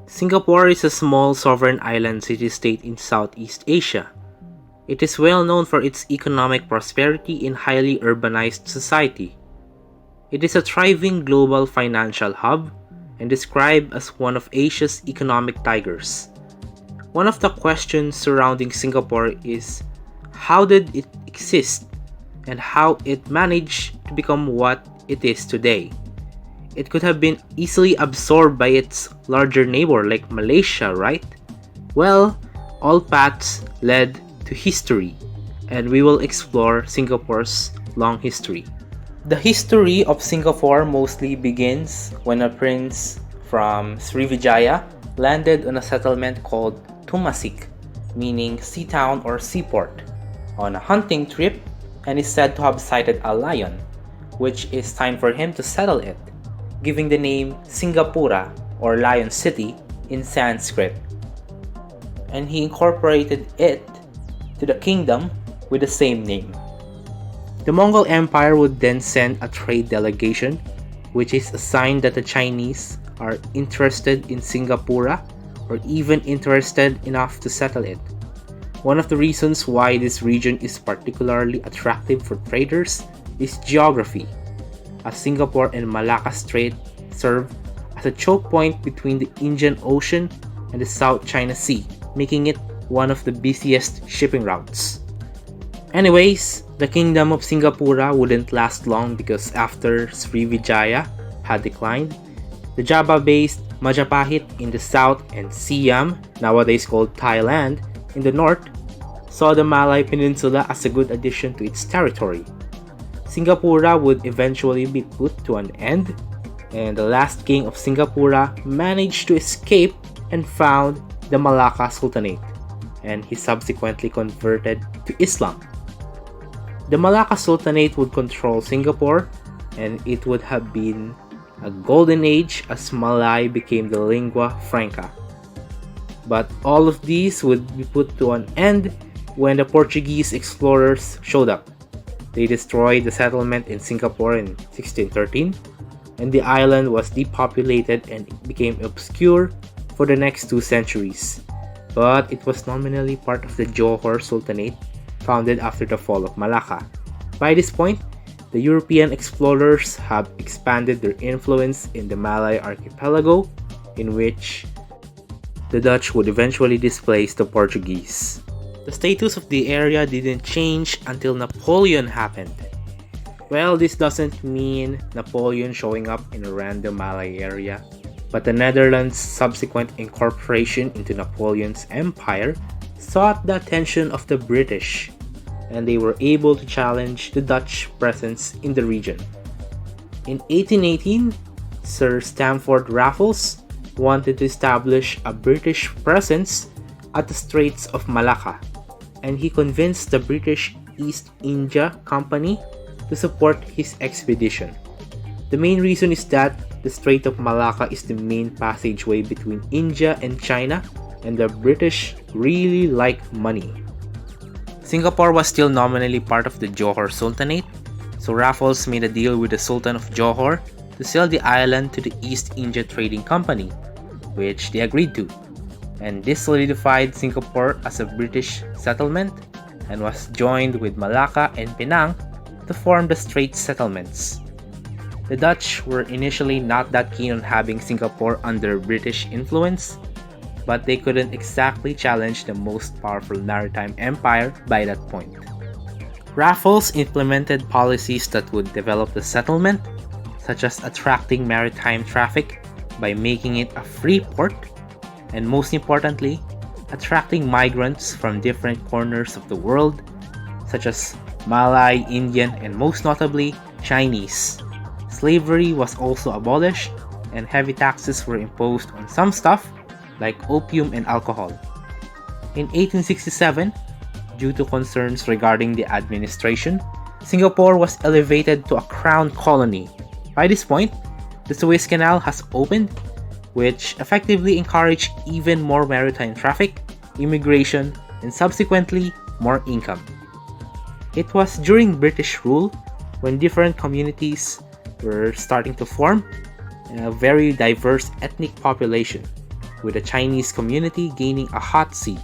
Singapore is a small sovereign island city-state in Southeast Asia. It is well known for its economic prosperity in highly urbanized society. It is a thriving global financial hub and described as one of Asia's economic tigers. One of the questions surrounding Singapore is how did it exist and how it managed to become what it is today. It could have been easily absorbed by its larger neighbor like Malaysia, right? Well, all paths led to history, and we will explore Singapore's long history. The history of Singapore mostly begins when a prince from Srivijaya landed on a settlement called Tumasik, meaning sea town or seaport, on a hunting trip and is said to have sighted a lion, which is time for him to settle it, giving the name Singapura or Lion City in Sanskrit. And he incorporated it to the kingdom with the same name. The Mongol Empire would then send a trade delegation, which is a sign that the Chinese are interested in Singapura or even interested enough to settle it. One of the reasons why this region is particularly attractive for traders is geography, as Singapore and Malacca Strait serve as a choke point between the Indian Ocean and the South China Sea, making it one of the busiest shipping routes. Anyways, the kingdom of Singapura wouldn't last long because after Srivijaya had declined, the Java-based Majapahit in the south and Siam, nowadays called Thailand, in the north, saw the Malay Peninsula as a good addition to its territory. Singapura would eventually be put to an end, and the last king of Singapura managed to escape and found the Malacca Sultanate, and he subsequently converted to Islam. The Malacca Sultanate would control Singapore, and it would have been a golden age as Malay became the lingua franca. But all of these would be put to an end when the Portuguese explorers showed up. They destroyed the settlement in Singapore in 1613, and the island was depopulated and became obscure for the next 2 centuries. But it was nominally part of the Johor Sultanate, founded after the fall of Malacca. By this point, the European explorers have expanded their influence in the Malay archipelago, in which the Dutch would eventually displace the Portuguese. The status of the area didn't change until Napoleon happened. Well, this doesn't mean Napoleon showing up in a random Malay area, but the Netherlands' subsequent incorporation into Napoleon's empire sought the attention of the British, and they were able to challenge the Dutch presence in the region. In 1818, Sir Stamford Raffles wanted to establish a British presence at the Straits of Malacca, and he convinced the British East India Company to support his expedition. The main reason is that the Strait of Malacca is the main passageway between India and China, and the British really like money. Singapore was still nominally part of the Johor Sultanate, so Raffles made a deal with the Sultan of Johor to sell the island to the East India Trading Company, which they agreed to. And this solidified Singapore as a British settlement and was joined with Malacca and Penang to form the Straits Settlements. The Dutch were initially not that keen on having Singapore under British influence, but they couldn't exactly challenge the most powerful maritime empire by that point. Raffles implemented policies that would develop the settlement, such as attracting maritime traffic by making it a free port, and most importantly, attracting migrants from different corners of the world, such as Malay, Indian, and most notably, Chinese. Slavery was also abolished, and heavy taxes were imposed on some stuff, like opium and alcohol. In 1867, due to concerns regarding the administration, Singapore was elevated to a crown colony. By this point, the Suez Canal has opened, which effectively encouraged even more maritime traffic, immigration, and subsequently more income. It was during British rule when different communities were starting to form a very diverse ethnic population, with the Chinese community gaining a hot seat.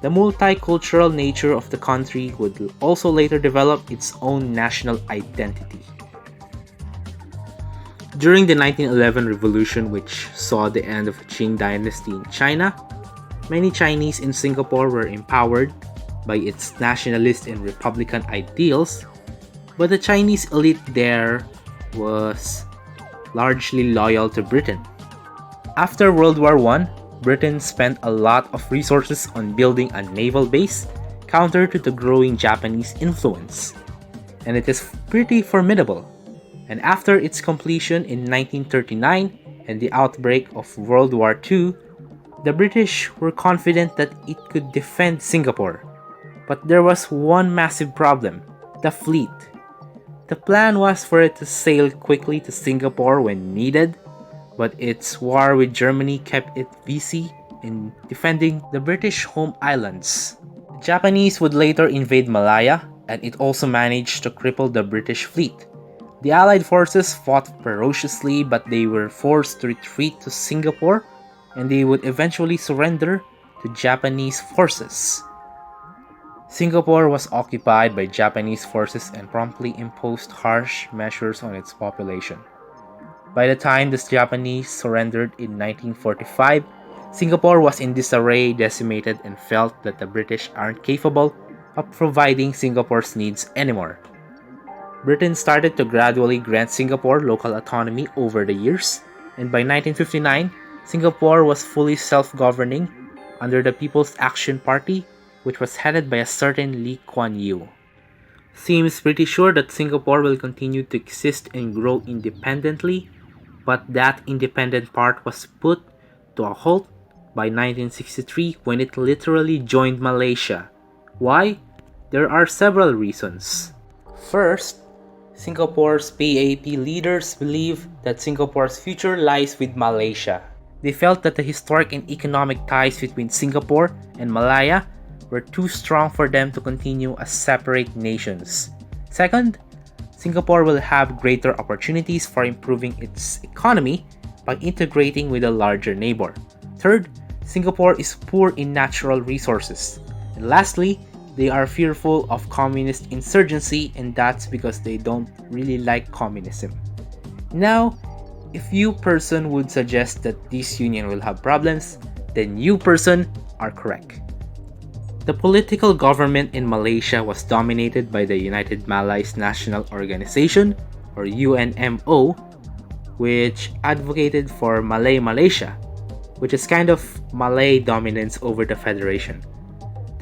The multicultural nature of the country would also later develop its own national identity. During the 1911 revolution, which saw the end of the Qing dynasty in China, many Chinese in Singapore were empowered by its nationalist and republican ideals, but the Chinese elite there was largely loyal to Britain. After World War I, Britain spent a lot of resources on building a naval base counter to the growing Japanese influence, and it is pretty formidable. And after its completion in 1939 and the outbreak of World War II, the British were confident that it could defend Singapore. But there was one massive problem: the fleet. The plan was for it to sail quickly to Singapore when needed, but its war with Germany kept it busy in defending the British home islands. The Japanese would later invade Malaya, and it also managed to cripple the British fleet. The Allied forces fought ferociously, but they were forced to retreat to Singapore, and they would eventually surrender to Japanese forces. Singapore was occupied by Japanese forces and promptly imposed harsh measures on its population. By the time the Japanese surrendered in 1945, Singapore was in disarray, decimated, and felt that the British aren't capable of providing Singapore's needs anymore. Britain started to gradually grant Singapore local autonomy over the years, and by 1959, Singapore was fully self-governing under the People's Action Party, which was headed by a certain Lee Kuan Yew. Seems pretty sure that Singapore will continue to exist and grow independently, but that independent part was put to a halt by 1963 when it literally joined Malaysia. Why? There are several reasons. First, Singapore's PAP leaders believe that Singapore's future lies with Malaysia. They felt that the historic and economic ties between Singapore and Malaya were too strong for them to continue as separate nations. Second, Singapore will have greater opportunities for improving its economy by integrating with a larger neighbor. Third, Singapore is poor in natural resources. And lastly, they are fearful of communist insurgency, and that's because they don't really like communism. Now, if you person would suggest that this union will have problems, then you person are correct. The political government in Malaysia was dominated by the United Malays National Organization, or UNMO, which advocated for Malay Malaysia, which is kind of Malay dominance over the federation.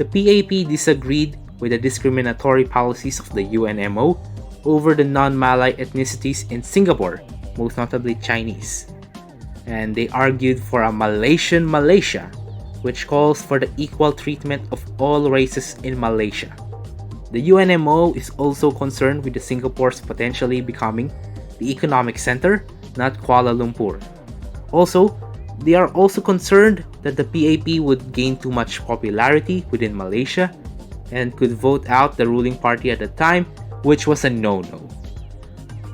The PAP disagreed with the discriminatory policies of the UNMO over the non-Malay ethnicities in Singapore, most notably Chinese. And they argued for a Malaysian Malaysia, which calls for the equal treatment of all races in Malaysia. The UNMO is also concerned with the Singapore's potentially becoming the economic center, not Kuala Lumpur. Also, they are also concerned that the PAP would gain too much popularity within Malaysia and could vote out the ruling party at the time, which was a no-no.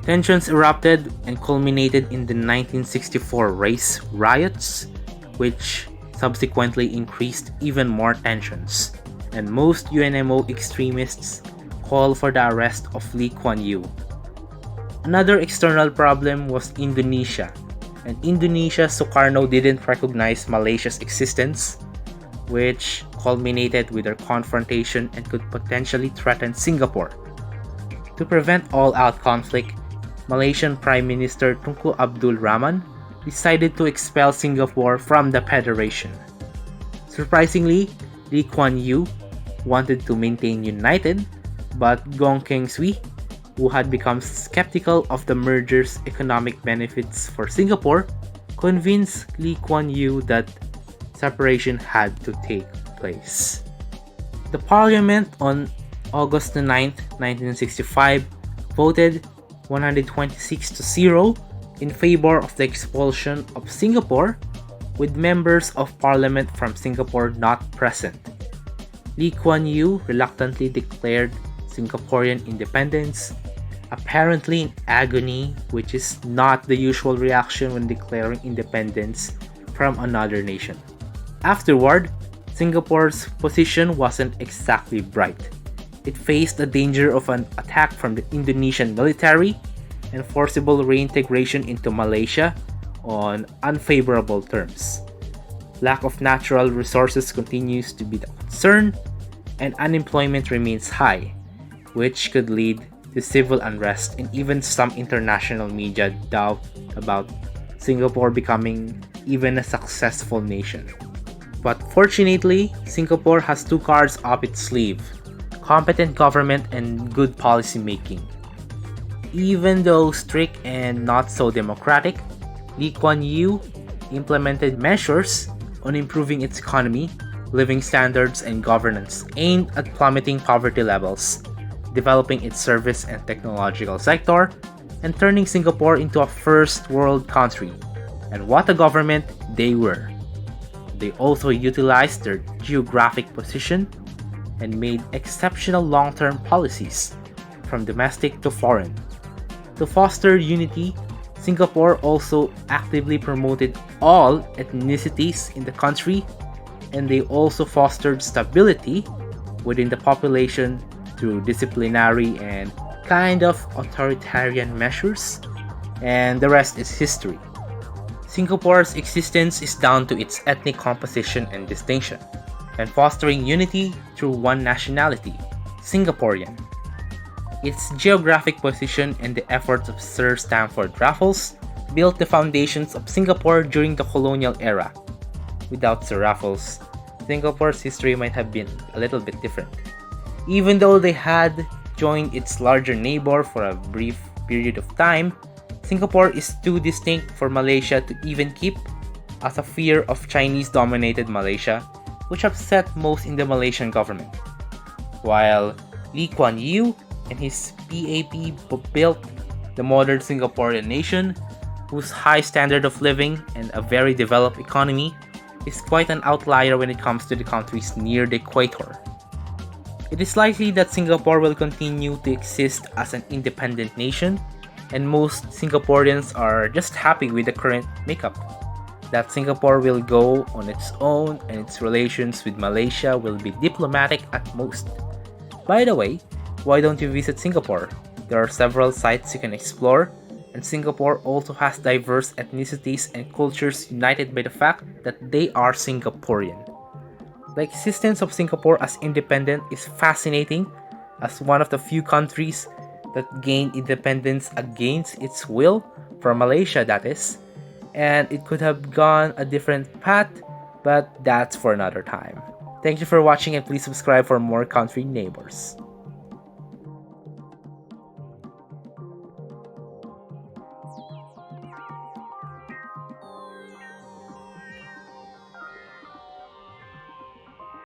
Tensions erupted and culminated in the 1964 race riots, which subsequently increased even more tensions, and most UNMO extremists call for the arrest of Lee Kuan Yew. Another external problem was Indonesia, and Indonesia's Sukarno didn't recognize Malaysia's existence, which culminated with their confrontation and could potentially threaten Singapore. To prevent all-out conflict, Malaysian Prime Minister Tunku Abdul Rahman decided to expel Singapore from the Federation. Surprisingly, Lee Kuan Yew wanted to maintain united, but Gong Keng Swee, who had become skeptical of the merger's economic benefits for Singapore, convinced Lee Kuan Yew that separation had to take place. The Parliament on August 9, 1965 voted 126-0 in favor of the expulsion of Singapore, with members of Parliament from Singapore not present. Lee Kuan Yew reluctantly declared Singaporean independence, apparently in agony, which is not the usual reaction when declaring independence from another nation. Afterward, Singapore's position wasn't exactly bright. It faced the danger of an attack from the Indonesian military and forcible reintegration into Malaysia on unfavorable terms. Lack of natural resources continues to be the concern, and unemployment remains high, which could lead to civil unrest, and even some international media doubt about Singapore becoming even a successful nation. But fortunately, Singapore has two cards up its sleeve: competent government and good policy making. Even though strict and not so democratic, Lee Kuan Yew implemented measures on improving its economy, living standards, and governance aimed at plummeting poverty levels, developing its service and technological sector, and turning Singapore into a first world country. And what a government they were! They also utilized their geographic position and made exceptional long-term policies, from domestic to foreign. To foster unity, Singapore also actively promoted all ethnicities in the country, and they also fostered stability within the population through disciplinary and kind of authoritarian measures, and the rest is history. Singapore's existence is down to its ethnic composition and distinction, and fostering unity through one nationality, Singaporean. Its geographic position and the efforts of Sir Stamford Raffles built the foundations of Singapore during the colonial era. Without Sir Raffles, Singapore's history might have been a little bit different. Even though they had joined its larger neighbor for a brief period of time, Singapore is too distinct for Malaysia to even keep, as a fear of Chinese-dominated Malaysia, which upset most in the Malaysian government. While Lee Kuan Yew and his PAP built the modern Singaporean nation, whose high standard of living and a very developed economy is quite an outlier when it comes to the countries near the equator. It is likely that Singapore will continue to exist as an independent nation, and most Singaporeans are just happy with the current makeup. That Singapore will go on its own and its relations with Malaysia will be diplomatic at most. By the way, why don't you visit Singapore? There are several sites you can explore, and Singapore also has diverse ethnicities and cultures united by the fact that they are Singaporean. The existence of Singapore as independent is fascinating, as one of the few countries that gained independence against its will, from Malaysia that is, and it could have gone a different path, but that's for another time. Thank you for watching, and please subscribe for more country neighbors.